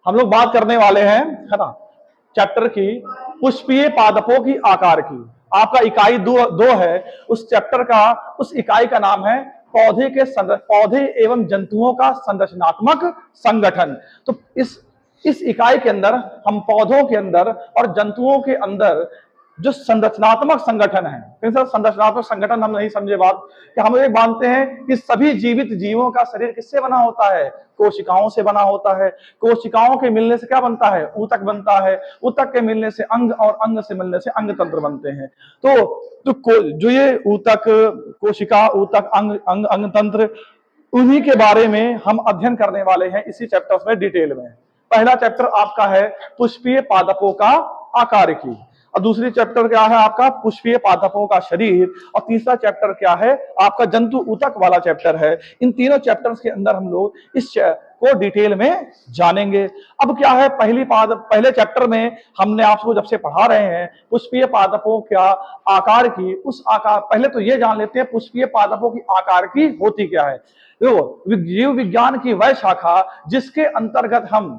हम लोग बात करने वाले हैं, है ना, चैप्टर की पुष्पीय पादपों की आकार की। आपका इकाई दो है उस चैप्टर का। उस इकाई का नाम है पौधे एवं जंतुओं का संरचनात्मक संगठन। तो इस इकाई के अंदर हम पौधों के अंदर और जंतुओं के अंदर जो संरचनात्मक संगठन है, संरचनात्मक संगठन हम नहीं समझे बात कि हम ये मानते हैं कि सभी जीवित जीवों का शरीर किससे बना होता है? कोशिकाओं से बना होता है। कोशिकाओं के मिलने से क्या बनता है? ऊतक बनता है। ऊतक के मिलने से अंग, और अंग से मिलने से अंग तंत्र बनते हैं। जो ये ऊतक, कोशिका, ऊतक, अंग, अंग तंत्र, उन्हीं के बारे में हम अध्ययन करने वाले हैं इसी चैप्टर में डिटेल में। पहला चैप्टर आपका है पुष्पीय पादपों का आकार की, और दूसरी चैप्टर क्या है आपका? पुष्पीय पादपों का शरीर, और तीसरा चैप्टर क्या है आपका? जंतु ऊतक वाला चैप्टर है। इन तीनों चैप्टर्स के अंदर हम लोग इस को डिटेल में जानेंगे। अब क्या है, पहले चैप्टर में हमने आपको जब से पढ़ा रहे हैं पुष्पीय पादपों का आकार की, उस आकार, पहले तो ये जान लेते हैं पुष्पीय पादपों की आकार की होती क्या है। तो जीव विज्ञान की वह शाखा जिसके अंतर्गत हम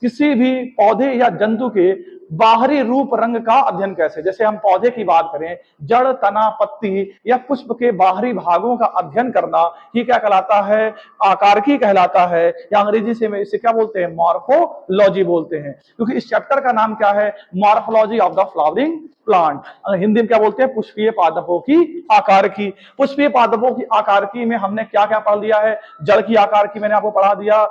किसी भी पौधे या जंतु के बाहरी रूप रंग का अध्ययन कैसे, जैसे हम पौधे की बात करें, जड़, तना, पत्ती या पुष्प के बाहरी भागों का अध्ययन करना, ये क्या कहलाता है? आकारकी कहलाता है, या अंग्रेजी से में इसे क्या बोलते हैं? मॉर्फोलॉजी बोलते हैं। क्योंकि इस चैप्टर का नाम क्या है? Morphology of the flowering plant. Hindi में क्या बोलते हैं? पुष्पीय पादपों की आकार की। पुष्पीय पादपों की आकार की में हमने क्या क्या पढ़ लिया है? जड़ की आकार की मैंने आपको पढ़ा दिया,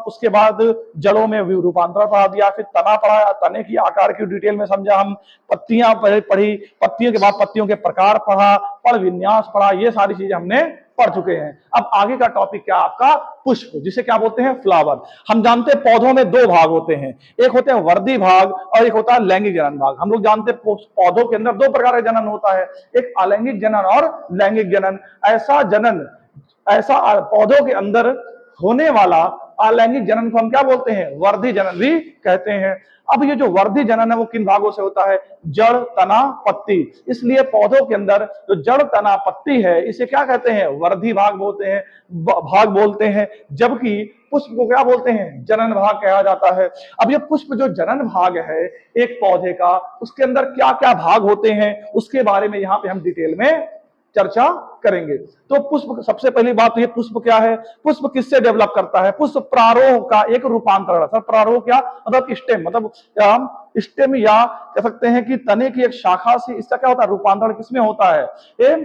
उसके बाद जड़ों में रूपांतरण पढ़ा दिया, फिर तना पढ़ा, तने की आकार की डिटेल में समझा हम, पत्तियां पढ़ी, पत्तियों के बाद पत्तियों के प्रकार पढ़ा, पड़ विन्यास पढ़ा, ये सारी चीजें हमने पढ़ चुके हैं। अब आगे का टॉपिक क्या आपका? पुष्प, जिसे क्या बोलते हैं? फ्लावर। हम जानते हैं पौधों में दो भाग होते हैं, एक होते हैं वर्धी भाग और एक होता है लैंगिक जनन भाग। हम लोग जानते हैं पौधों के अंदर दो प्रकार का जनन होता है, एक अलैंगिक जनन और लैंगिक जनन। ऐसा पौधों के अंदर होने वाला अलैंगिक जनन को हम क्या बोलते हैं? वर्धी जनन भी कहते हैं। अब ये जो वर्धी जनन है वो किन भागों से होता है? जड़, तना, पत्ती। इसलिए पौधों के अंदर जो जड़, तना, पत्ती है, इसे क्या कहते हैं? वर्धी भाग बोलते हैं। जबकि पुष्प को क्या बोलते हैं? जनन भाग कहा जाता है। अब ये पुष्प जो जनन भाग है एक पौधे का, उसके अंदर क्या क्या भाग होते हैं उसके बारे में यहाँ पे हम डिटेल में चर्चा करेंगे। तो पुष्प, सबसे पहली बात तो ये पुष्प क्या है? पुष्प किससे डेवलप करता है? पुष्प प्रारोह का एक रूपांतरण। सर प्रारोह क्या मतलब? स्टेम, मतलब हम स्टेम या कह सकते हैं कि तने की एक शाखा से इसका क्या होता है? रूपांतरण किसमें होता है?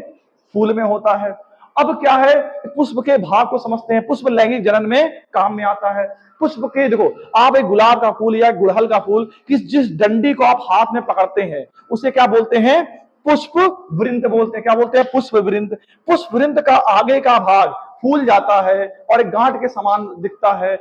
फूल में होता है। अब क्या है, पुष्प के भाग को समझते हैं। पुष्प लैंगिक जनन में काम में आता है। पुष्प के, देखो आप एक गुलाब का फूल या गुड़हल का फूल, जिस डंडी को आप हाथ में पकड़ते हैं उसे क्या बोलते हैं? पुष्प वृंत बोलते हैं। क्या बोलते हैं? पुष्प वृंत। पुष्प वृंत का आगे का भाग फूल जाता है और एक गांठ के समान दिखता है,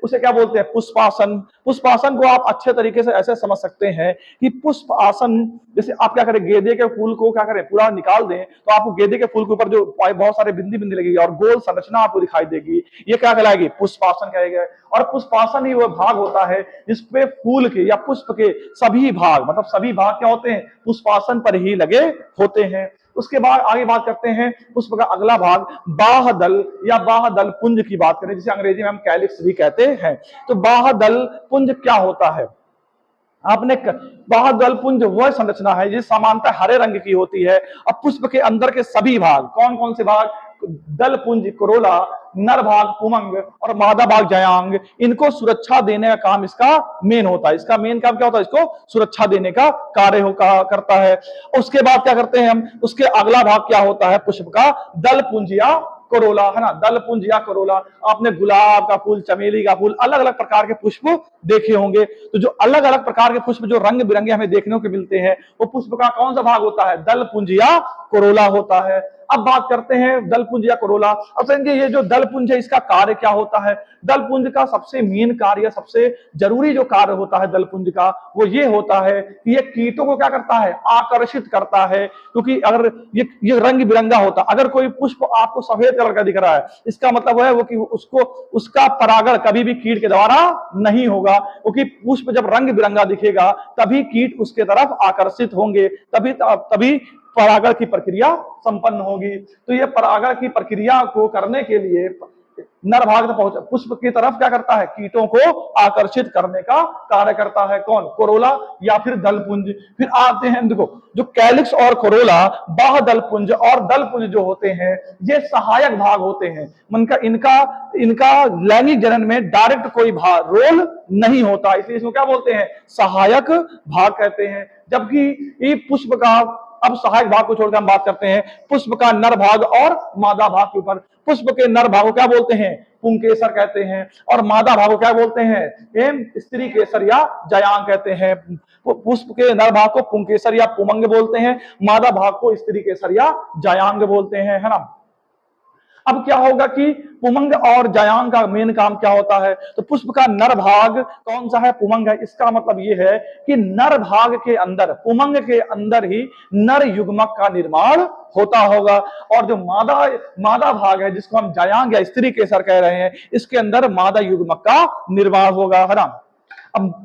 उसे क्या बोलते हैं? पुष्पासन। पुष्पासन को आप अच्छे तरीके से ऐसे समझ सकते हैं कि पुष्प आसन, जैसे आप क्या करें, गेंदे के फूल को क्या करें, पूरा निकाल दें तो आपको गेंदे के फूल के ऊपर जो बहुत सारे बिंदी बिंदी लगेगी और गोल संरचना आपको दिखाई देगी, ये क्या कहलाएगी? पुष्पासन कहेगा। और पुष्पासन ही वह भाग होता है जिसपे फूल के या पुष्प के सभी भाग, मतलब सभी भाग क्या होते हैं? पुष्पासन पर ही लगे होते हैं। उसके बाद आगे बात करते हैं पुष्प का अगला भाग, बाह्यदल या बाह्यदल पुंज की बात करें, जिसे अंग्रेजी में हम कैलिक्स भी कहते हैं। तो बाह्यदल पुंज क्या होता है? आपने बाह्यदल पुंज वह संरचना है जिस सामान्यतः हरे रंग की होती है। अब पुष्प के अंदर के सभी भाग, कौन कौन से भाग? दल पुंज कोरोला, नर भाग पुमंग और मादा भाग जयांग, इनको सुरक्षा देने का काम इसका मेन होता है। इसका मेन काम क्या होता है? इसको सुरक्षा देने का कार्य करता है। उसके बाद क्या करते हैं हम? उसके अगला भाग क्या होता है पुष्प का? दल पुंज या कोरोला, है ना, दल पुंज या कोरोला। आपने गुलाब का फूल, चमेली का फूल, अलग अलग प्रकार के पुष्प देखे होंगे। तो जो अलग अलग प्रकार के पुष्प जो रंग बिरंगे हमें देखने को मिलते हैं, वो पुष्प का कौन सा भाग होता है? दल पुंज या कोरोला होता है। अब बात करते हैं दल पुंज या कोरोला। अब समझिए ये जो दल पुंज है इसका कार्य क्या होता है? दल पुंज का सबसे मेन कार्य, सबसे जरूरी जो कार्य होता है दल पुंज का, वो ये होता है कि ये कीटों को क्या करता है? आकर्षित करता है। क्योंकि अगर ये रंग बिरंगा होता, अगर कोई पुष्प आपको सफेद कलर का दिख रहा है, इसका मतलब है वो कि उसका परागण कभी भी कीट के द्वारा नहीं होगा। क्योंकि पुष्प जब रंग बिरंगा दिखेगा तभी कीट उसके तरफ आकर्षित होंगे, तभी परागण की प्रक्रिया संपन्न होगी। तो ये परागण की प्रक्रिया को करने के लिए नर भाग तक पहुंच, पुष्प की तरफ क्या करता है, कीटों को आकर्षित करने का कार्य करता है। कौन, कोरोला या फिर दलपुंज। फिर आते हैं, देखो जो कैलिक्स और कोरोला, बाह्य दलपुंज और दलपुंज जो होते हैं ये सहायक भाग होते हैं। इनका लैंगिक जनन में डायरेक्ट कोई भाग रोल नहीं होता, इसलिए इसको क्या बोलते हैं, सहायक भाग कहते हैं। जबकि ये पुष्प का, अब सहायक भाग को छोड़कर हम बात करते हैं पुष्प का नर भाग और मादा भाग के ऊपर। पुष्प के नर भाग को क्या बोलते हैं, पुंकेसर कहते हैं, और मादा भाग को क्या बोलते हैं, स्त्री केसर या जयांग कहते हैं। पुष्प के नर भाग को पुंकेसर या पुमंग बोलते हैं, मादा भाग को स्त्री केसर या जयांग बोलते हैं, है ना। अब क्या होगा कि पुमंग और जयांग का मेन काम क्या होता है, तो पुष्प का नर भाग कौन सा है, पुमंग है। इसका मतलब ये है कि नर भाग के अंदर, पुमंग के अंदर ही नर युग्मक का निर्माण होता होगा, और जो मादा भाग है जिसको हम जयांग या स्त्री केसर कह रहे हैं, इसके अंदर मादा युग्मक का निर्माण होगा, है ना। अब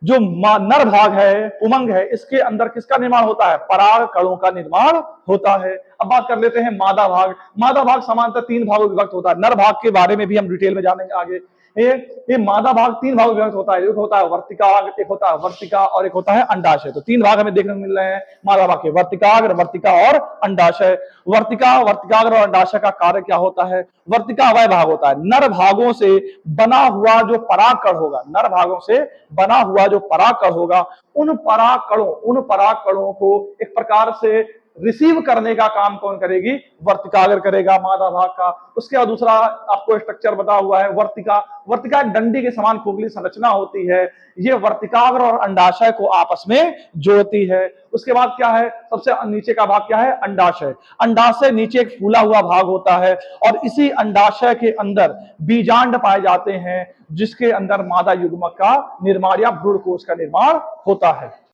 जो नर भाग है, पुमंग है, इसके अंदर किसका निर्माण होता है, पराग कणों का निर्माण होता है। अब बात कर लेते हैं मादा भाग। मादा भाग सामान्यतः 3 भागों में विभक्त होता है। नर भाग के बारे में भी हम डिटेल में जानेंगे आगे। ये मादा भाग 3 भागों में विभक्त होता है। एक होता है वर्तिकाग्र, एक होता है वर्तिका, और एक होता है अंडाशय। तो 3 भाग हमें देखने को मिल रहे हैं मादा भाग के, वर्तिकाग्र, वर्तिका और अंडाशय। वर्तिकाग्र और अंडाशय का कार्य क्या होता है, वर्तिका अवय भाग होता है। नर भागों से बना हुआ जो परागकण होगा, नर भागों से बना हुआ जो परागकण होगा, उन परागकणों को एक प्रकार से रिसीव करने का काम कौन करेगी, वर्तिकाग्र करेगा, मादा भाग का। उसके बाद दूसरा आपको स्ट्रक्चर बता हुआ है वर्तिका। वर्तिका एक डंडी के समान खोखली संरचना होती है, ये वर्तिकाग्र और अंडाशय को आपस में जोड़ती है। उसके बाद क्या है, सबसे नीचे का भाग क्या है, अंडाशय। अंडाशय नीचे एक फूला हुआ भाग होता है, और इसी अंडाशय के अंदर बीजांड पाए जाते हैं, जिसके अंदर मादा युग्मक का निर्माण या भ्रूण कोश का निर्माण होता है।